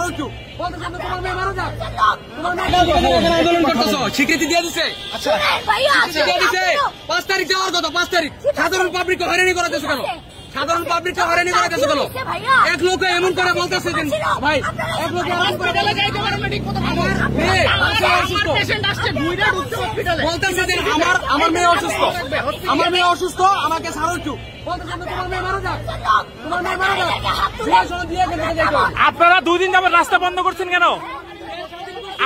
উঁচু তোমার মেয়ে মারা যাক, তোমার মেয়ে আন্দোলন করতেছো, স্বীকৃতি দিয়ে দিচ্ছে। আচ্ছা দিয়ে দিচ্ছে 5 তারিখ যাওয়ার কথা, 5 তারিখ। সাধারণ পাবলিককে হয়রানি করাতেছো কেন? সাধারণ পাবলিককে হয়রানি করাতেছো কেন? এক লোক এমন করে বলতেছে যে ভাই, এক লোক এমন করে বলতেছে যে আমার মেয়ে অসুস্থ, আমার মেয়ে অসুস্থ, আমাকে ছাড়ো একটু। তোমার মেয়ে মারা যাক, তোমার মেয়ে মারা যাক। আপনারা 2 দিন যাবত রাস্তা বন্ধ করছেন কেন?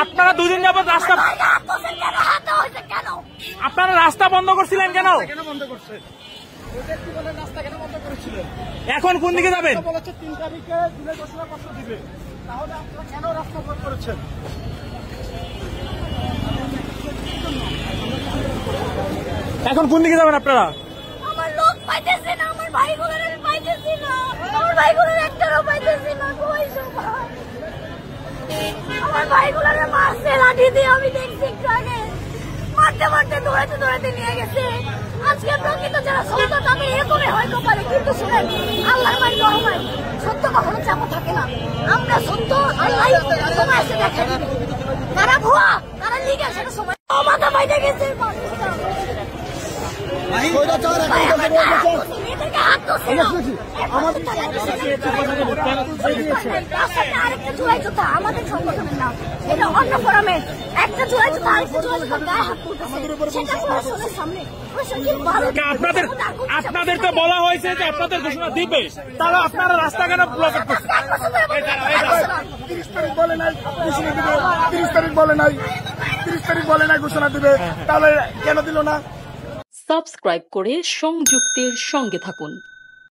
আপনারা 2 দিন যাবত রাস্তা, আপনারা রাস্তা বন্ধ করছিলেন কেন? এখন কোন দিকে যাবেন? 3 তারিখে জুলাই ঘোষণাপত্র দিবে, তাহলে আপনারা কেন রাস্তা অবরোধ করেছেন? এখন কোন দিকে যাবেন আপনারা? আমার লোক পাইতেছে না, আমার ভাইগুলোর পাইতেছি না, আমার ভাইগুলোর একটারও পাইতেছি না। কই সবাই আমার ভাইগুলোর মারছে লাঠি দিয়ে, আমি দেখছি একটু আগে মারতে মারতে দৌড়াতে দৌড়াতে নিয়ে গেছে। আজকে প্রকৃত যারা সত্য তাদের এরকমই হয়তো পারে, কিন্তু শুনেন আল্লাহর বাড়ি রহমান, সত্য কখনো চাপা থাকে না। আমরা সত্য আল্লাহ তোমার এসে দেখে দিবে, তারা ভুয়া, তারা লিগে সেটা সময় মাথা বাইরে গেছে। আরেকটা জুলাই যোদ্ধা আমাদের সংগঠনের নাম, এটা অন্য ফোরামের একটা জুলাই যোদ্ধা আরেকটা জুলাই যোদ্ধা গায়ে হাত তুলতেছে, সেটা প্রশাসনের সামনে। আপনাদের তো বলা হয়েছে যে আপনাদের ঘোষণা দিবে, তাহলে আপনারা রাস্তা কেন ব্লক করছেন? 30 তারিখ বলে নাই ঘোষণা দিবে, 30 তারিখ বলে নাই, 30 তারিখ বলে নাই ঘোষণা দিবে, তাহলে কেন দিল না? সাবস্ক্রাইব করে সংযুক্তের সঙ্গে থাকুন।